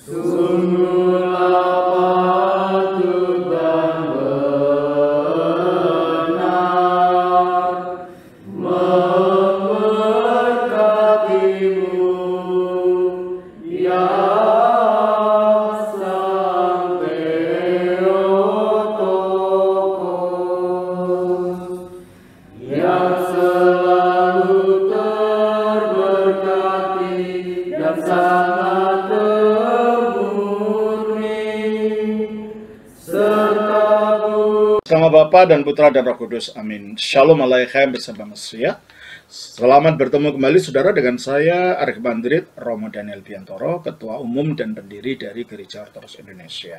Sungguhlah patut dan benar memberkatimu, ya Sang Theotokos, yang selalu terberkati dan sangat termurni, serta Sama Bapa dan Putra dan Roh Kudus. Amin. Shalom Aleichem bersama Mesia. Selamat bertemu kembali saudara dengan saya Arif Bandrit Romo Daniel Biantoro, Ketua Umum dan Pendiri dari Gereja Ortodoks Indonesia.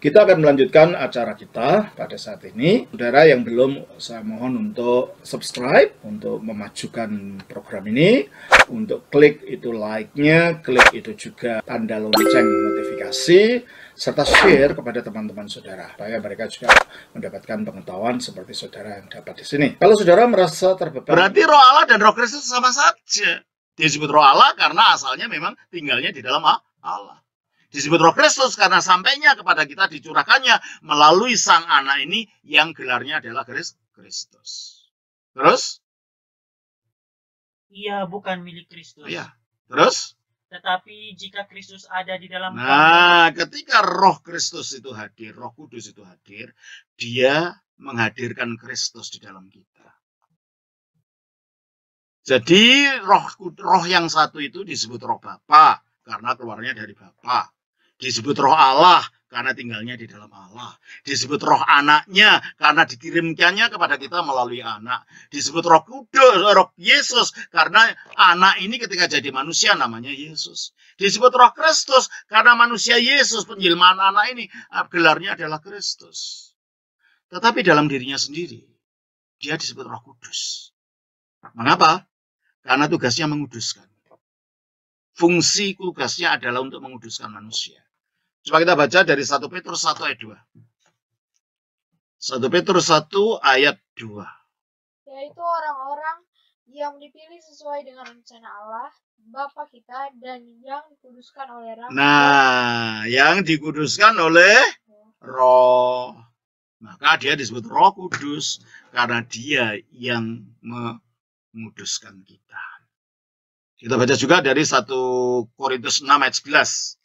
Kita akan melanjutkan acara kita pada saat ini. Saudara yang belum, saya mohon untuk subscribe, untuk memajukan program ini, untuk klik itu like-nya, klik itu juga tanda lonceng notifikasi, serta share kepada teman-teman saudara, supaya mereka juga mendapatkan pengetahuan seperti saudara yang dapat di sini. Kalau saudara merasa terbeban, berarti Roh Allah dan Roh Kristus sama saja. Disebut Roh Allah karena asalnya memang tinggalnya di dalam Allah. Disebut Roh Kristus karena sampainya kepada kita dicurahkannya melalui Sang Anak ini yang gelarnya adalah Kristus. Terus? Ia bukan milik Kristus. Iya. Terus? Tetapi jika Kristus ada di dalam Nah, ketika Roh Kristus itu hadir, Roh Kudus itu hadir, dia menghadirkan Kristus di dalam kita. Jadi roh yang satu itu disebut Roh Bapa karena keluarnya dari Bapa. Disebut Roh Allah karena tinggalnya di dalam Allah. Disebut Roh Anaknya karena dikirimkannya kepada kita melalui Anak. Disebut Roh Kudus, Roh Yesus karena Anak ini ketika jadi manusia namanya Yesus. Disebut Roh Kristus karena manusia Yesus, penjelmaan Anak ini gelarnya adalah Kristus. Tetapi dalam dirinya sendiri dia disebut Roh Kudus. Mengapa? Karena tugasnya menguduskan. Fungsi tugasnya adalah untuk menguduskan manusia. Coba kita baca dari 1 Petrus 1 ayat 2. 1 Petrus 1 ayat 2. Yaitu orang-orang yang dipilih sesuai dengan rencana Allah, Bapa kita, dan yang dikuduskan oleh Roh. Nah, yang dikuduskan oleh Roh. Maka dia disebut Roh Kudus karena dia yang menguduskan kita. Kita baca juga dari 1 Korintus 6 ayat 11.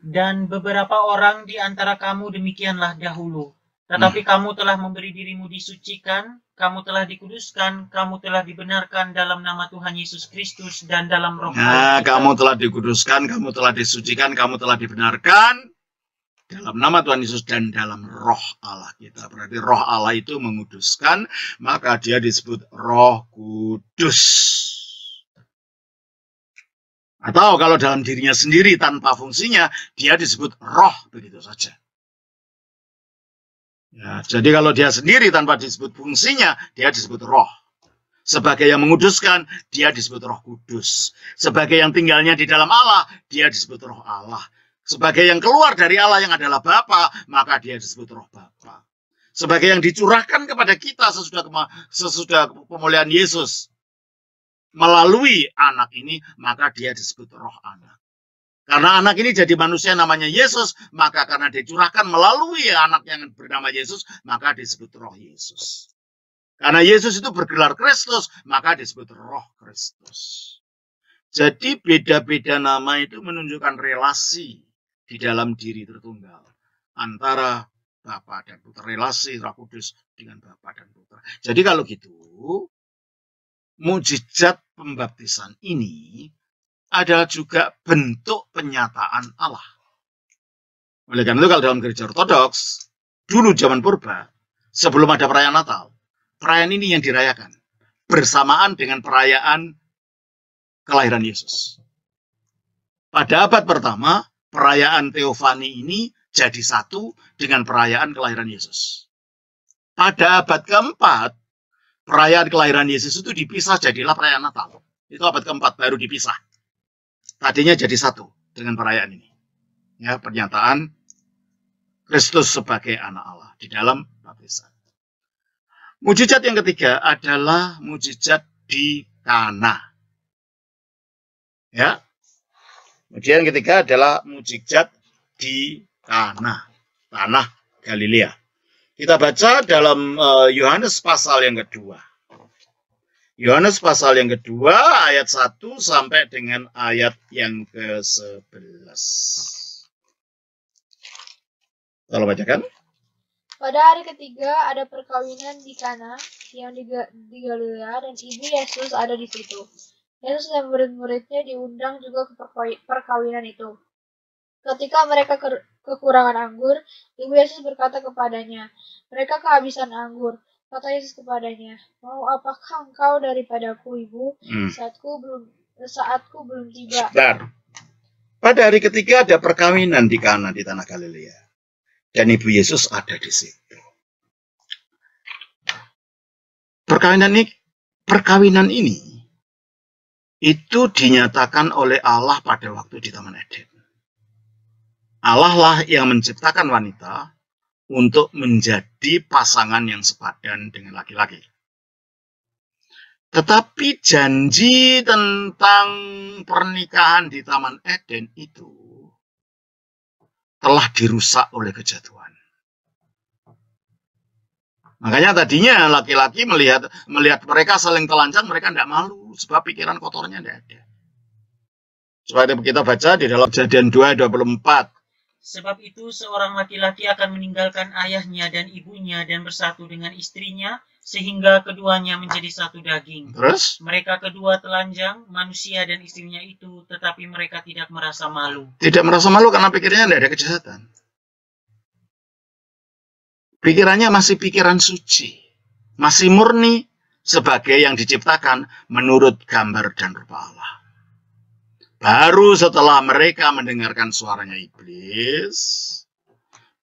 Dan beberapa orang di antara kamu demikianlah dahulu. Tetapi kamu telah memberi dirimu disucikan, kamu telah dikuduskan, kamu telah dibenarkan dalam nama Tuhan Yesus Kristus dan dalam Roh Nah, Allah. kamu telah dikuduskan, kamu telah disucikan, kamu telah dibenarkan dalam nama Tuhan Yesus dan dalam Roh Allah kita. Berarti Roh Allah itu menguduskan, maka dia disebut Roh Kudus. Atau kalau dalam dirinya sendiri tanpa fungsinya, dia disebut roh, begitu saja. Ya, jadi kalau dia sendiri tanpa disebut fungsinya, dia disebut roh. Sebagai yang menguduskan, dia disebut Roh Kudus. Sebagai yang tinggalnya di dalam Allah, dia disebut Roh Allah. Sebagai yang keluar dari Allah yang adalah Bapa, maka dia disebut Roh Bapa. Sebagai yang dicurahkan kepada kita sesudah pemulihan Yesus melalui Anak ini, maka dia disebut Roh Anak. Karena Anak ini jadi manusia namanya Yesus, maka karena dicurahkan melalui Anak yang bernama Yesus, maka disebut Roh Yesus. Karena Yesus itu bergelar Kristus, maka disebut Roh Kristus. Jadi beda-beda nama itu menunjukkan relasi di dalam diri tertunggal antara Bapa dan Putra, relasi Roh Kudus dengan Bapa dan Putra. Jadi kalau gitu, mukjizat pembaptisan ini adalah juga bentuk penyataan Allah. Oleh karena itu kalau dalam gereja ortodoks, dulu zaman purba, sebelum ada perayaan Natal, perayaan ini yang dirayakan bersamaan dengan perayaan kelahiran Yesus. Pada abad pertama, perayaan Teofani ini jadi satu dengan perayaan kelahiran Yesus. Pada abad keempat, perayaan kelahiran Yesus itu dipisah, jadilah perayaan Natal. Itu abad keempat baru dipisah. Tadinya jadi satu dengan perayaan ini. Ya, pernyataan Kristus sebagai anak Allah di dalam baptisan. Mujizat yang ketiga adalah mujizat di Kana. Ya. Kemudian ketiga adalah mukjizat di Kana, tanah Galilea. Kita baca dalam Yohanes pasal yang kedua. Yohanes pasal yang kedua ayat 1 sampai dengan ayat yang ke-11. Tolong bacakan. Pada hari ketiga ada perkawinan di Kana yang di Galilea dan ibu Yesus ada di situ. Yesus dan murid-muridnya diundang juga ke perkawinan itu. Ketika mereka kekurangan anggur, ibu Yesus berkata kepadanya, "Mereka kehabisan anggur." Kata Yesus kepadanya, "Mau apakah engkau daripadaku, ibu? Saatku belum tiba." Sebentar. Pada hari ketiga ada perkawinan di Kana di tanah Galilea. Dan ibu Yesus ada di situ. Perkawinan ini itu dinyatakan oleh Allah pada waktu di Taman Eden. Allah lah yang menciptakan wanita untuk menjadi pasangan yang sepadan dengan laki-laki. Tetapi janji tentang pernikahan di Taman Eden itu telah dirusak oleh kejatuhan. Makanya tadinya laki-laki melihat mereka saling telanjang, mereka tidak malu sebab pikiran kotornya tidak ada. Seperti kita baca di dalam Kejadian 2:24. Sebab itu seorang laki-laki akan meninggalkan ayahnya dan ibunya dan bersatu dengan istrinya sehingga keduanya menjadi satu daging. Terus? Mereka kedua telanjang, manusia dan istrinya itu, tetapi mereka tidak merasa malu. Tidak merasa malu karena pikirnya tidak ada kejahatan. Pikirannya masih pikiran suci. Masih murni sebagai yang diciptakan menurut gambar dan rupa Allah. Baru setelah mereka mendengarkan suaranya iblis,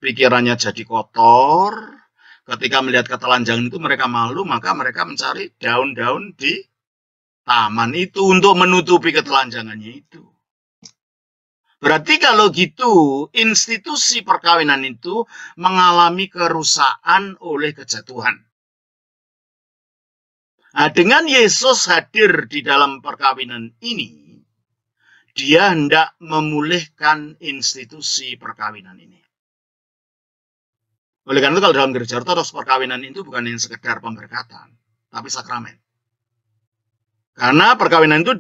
pikirannya jadi kotor. Ketika melihat ketelanjangan itu mereka malu, maka mereka mencari daun-daun di taman itu untuk menutupi ketelanjangannya itu. Berarti kalau gitu, institusi perkawinan itu mengalami kerusakan oleh kejatuhan. Nah, dengan Yesus hadir di dalam perkawinan ini, dia hendak memulihkan institusi perkawinan ini. Oleh karena itu kalau dalam gereja ortodoks perkawinan itu bukan yang sekedar pemberkatan, tapi sakramen. Karena perkawinan itu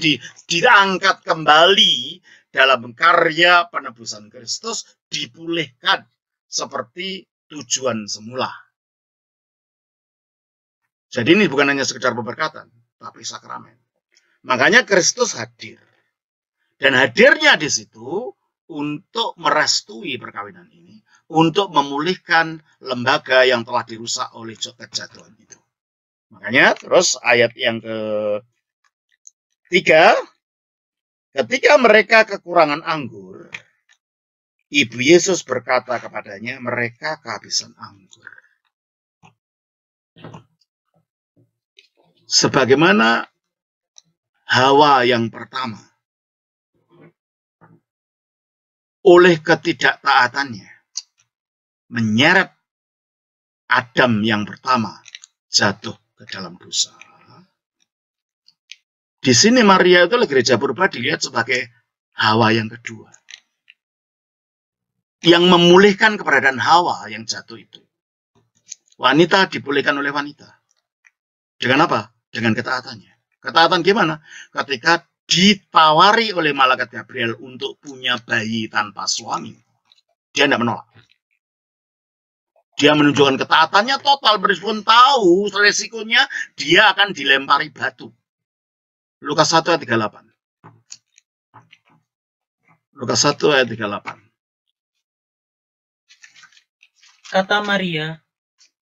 diangkat kembali dalam karya penebusan Kristus, dipulihkan seperti tujuan semula. Jadi ini bukan hanya sekedar pemberkatan, tapi sakramen. Makanya Kristus hadir. Dan hadirnya di situ untuk merestui perkawinan ini, untuk memulihkan lembaga yang telah dirusak oleh kejatuhan itu. Makanya terus ayat yang ketiga, ketika mereka kekurangan anggur, ibu Yesus berkata kepadanya, mereka kehabisan anggur. Sebagaimana Hawa yang pertama, oleh ketidaktaatannya, menyeret Adam yang pertama jatuh ke dalam dosa. Di sini Maria itu oleh gereja purba dilihat sebagai Hawa yang kedua. Yang memulihkan keberadaan Hawa yang jatuh itu. Wanita dipulihkan oleh wanita. Dengan apa? Dengan ketaatannya. Ketaatan gimana? Ketika ditawari oleh malaikat Gabriel untuk punya bayi tanpa suami, dia tidak menolak. Dia menunjukkan ketaatannya total, meskipun tahu resikonya dia akan dilempari batu. Lukas 1 ayat 38. Lukas 1 ayat 38. Kata Maria,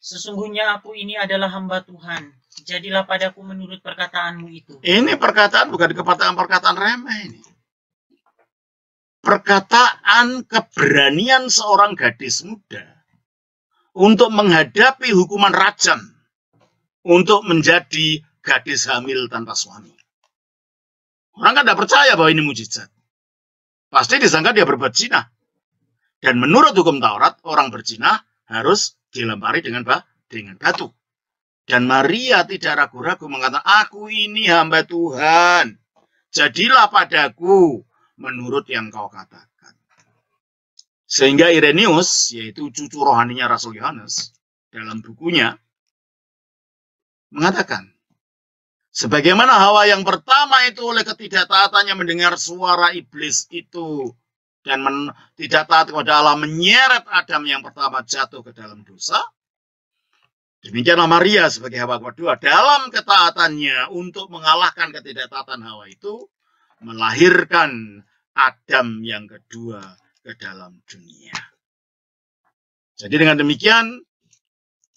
"Sesungguhnya aku ini adalah hamba Tuhan. Jadilah padaku menurut perkataanmu itu." Ini perkataan bukan perkataan remeh ini. Perkataan keberanian seorang gadis muda untuk menghadapi hukuman rajam untuk menjadi gadis hamil tanpa suami. Orang kan tidak percaya bahwa ini mujizat. Pasti disangka dia berbuat zina. Dan menurut hukum Taurat, orang berzina harus dilempari dengan batu. Dan Maria tidak ragu-ragu mengatakan, "Aku ini hamba Tuhan. Jadilah padaku menurut yang kau katakan. Sehingga Irenaeus, yaitu cucu rohaninya Rasul Yohanes, dalam bukunya mengatakan, sebagaimana Hawa yang pertama itu oleh ketidaktaatannya mendengar suara iblis itu dan tidak taat kepada Allah menyeret Adam yang pertama jatuh ke dalam dosa, demikianlah Maria sebagai Hawa kedua dalam ketaatannya untuk mengalahkan ketidaktaatan Hawa itu melahirkan Adam yang kedua ke dalam dunia. Jadi dengan demikian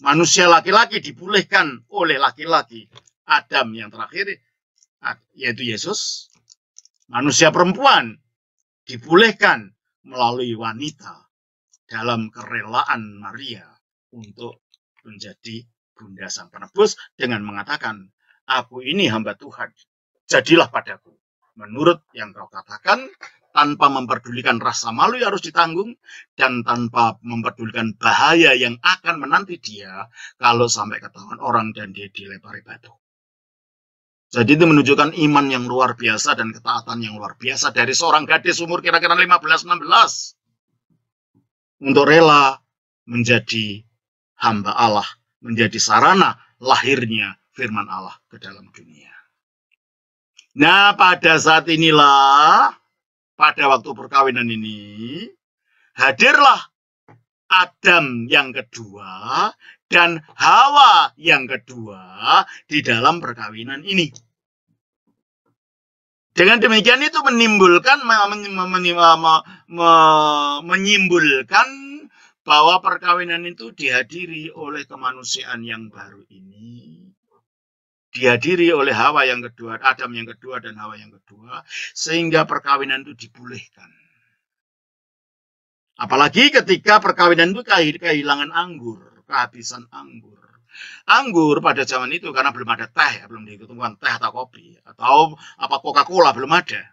manusia laki-laki dipulihkan oleh laki-laki Adam yang terakhir, yaitu Yesus. Manusia perempuan dipulihkan melalui wanita dalam kerelaan Maria untuk menjadi bunda sang penebus dengan mengatakan, aku ini hamba Tuhan, jadilah padaku menurut yang kau katakan, tanpa memperdulikan rasa malu yang harus ditanggung dan tanpa memperdulikan bahaya yang akan menanti dia kalau sampai ketahuan orang dan dia dilempari batu. Jadi itu menunjukkan iman yang luar biasa dan ketaatan yang luar biasa dari seorang gadis umur kira-kira 15-16 untuk rela menjadi hamba Allah, menjadi sarana lahirnya firman Allah ke dalam dunia. Nah, pada saat inilah, pada waktu perkawinan ini, hadirlah Adam yang kedua dan Hawa yang kedua di dalam perkawinan ini. Dengan demikian itu menyimpulkan bahwa perkawinan itu dihadiri oleh kemanusiaan yang baru ini. Dihadiri oleh Hawa yang kedua, Adam yang kedua dan Hawa yang kedua, sehingga perkawinan itu dipulihkan. Apalagi ketika perkawinan itu kehilangan anggur, kehabisan anggur. Anggur pada zaman itu karena belum ada teh, belum diketemukan teh atau kopi, atau apa Coca-Cola belum ada.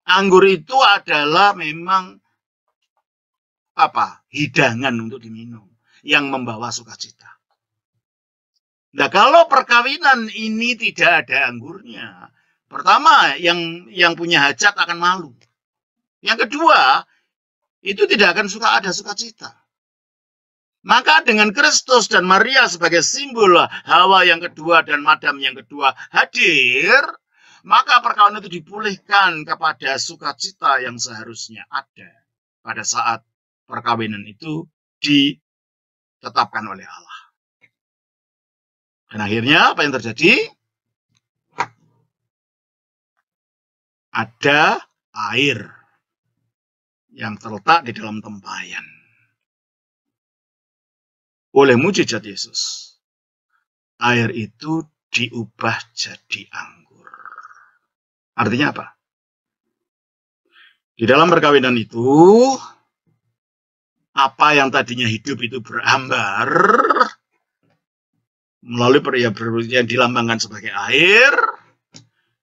Anggur itu adalah memang hidangan untuk diminum yang membawa sukacita. Nah, kalau perkawinan ini tidak ada anggurnya, pertama yang punya hajat akan malu. Yang kedua, itu tidak akan ada sukacita. Maka dengan Kristus dan Maria sebagai simbol Hawa yang kedua dan Adam yang kedua hadir, maka perkawinan itu dipulihkan kepada sukacita yang seharusnya ada pada saat perkawinan itu ditetapkan oleh Allah. Dan akhirnya apa yang terjadi? Ada air yang terletak di dalam tempayan. Oleh mujizat Yesus, air itu diubah jadi anggur. Artinya apa? Di dalam perkawinan itu, apa yang tadinya hidup itu berambar, melalui pria yang dilambangkan sebagai air,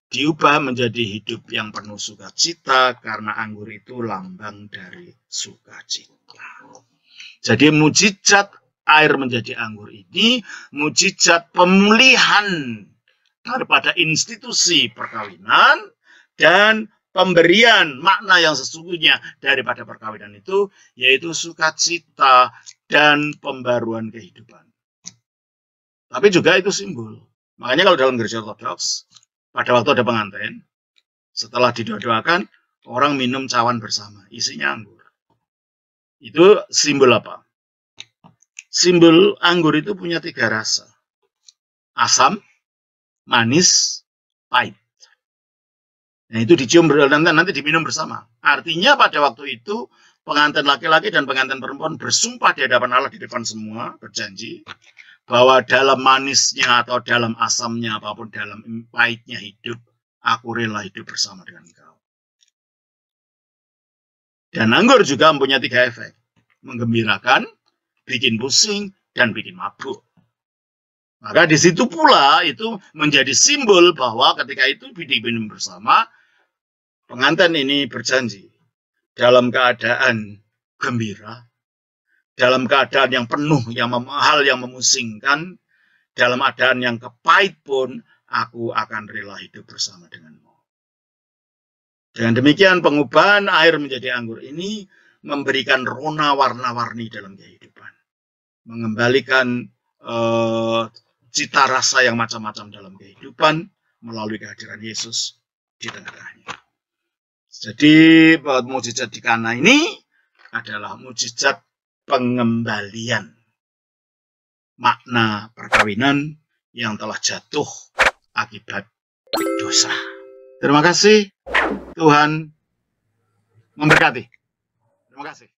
diubah menjadi hidup yang penuh sukacita karena anggur itu lambang dari sukacita. Jadi mujizat air menjadi anggur ini, mujizat pemulihan daripada institusi perkawinan dan pemberian makna yang sesungguhnya daripada perkawinan itu, yaitu sukacita dan pembaruan kehidupan. Tapi juga itu simbol. Makanya kalau dalam gereja Ortodoks, pada waktu ada pengantin, setelah didoakan, orang minum cawan bersama, isinya anggur. Itu simbol apa? Simbol anggur itu punya 3 rasa. Asam, manis, pahit. Nah itu dicium nanti diminum bersama. Artinya pada waktu itu, pengantin laki-laki dan pengantin perempuan bersumpah di hadapan Allah di depan semua, berjanji bahwa dalam manisnya atau dalam asamnya apapun dalam pahitnya hidup, aku rela hidup bersama dengan engkau. Dan anggur juga mempunyai 3 efek. Menggembirakan, bikin pusing, dan bikin mabuk. Maka di situ pula itu menjadi simbol bahwa ketika itu diminum bersama, pengantin ini berjanji dalam keadaan gembira, dalam keadaan yang penuh, hal yang memusingkan, dalam keadaan yang kepahit pun, aku akan rela hidup bersama denganmu. Dengan demikian pengubahan air menjadi anggur ini memberikan rona warna-warni dalam kehidupan. Mengembalikan cita rasa yang macam-macam dalam kehidupan melalui kehadiran Yesus di tengah-tengahnya. Jadi mukjizat di Kana ini adalah mukjizat pengembalian makna perkawinan yang telah jatuh akibat dosa. Terima kasih. Tuhan memberkati. Terima kasih.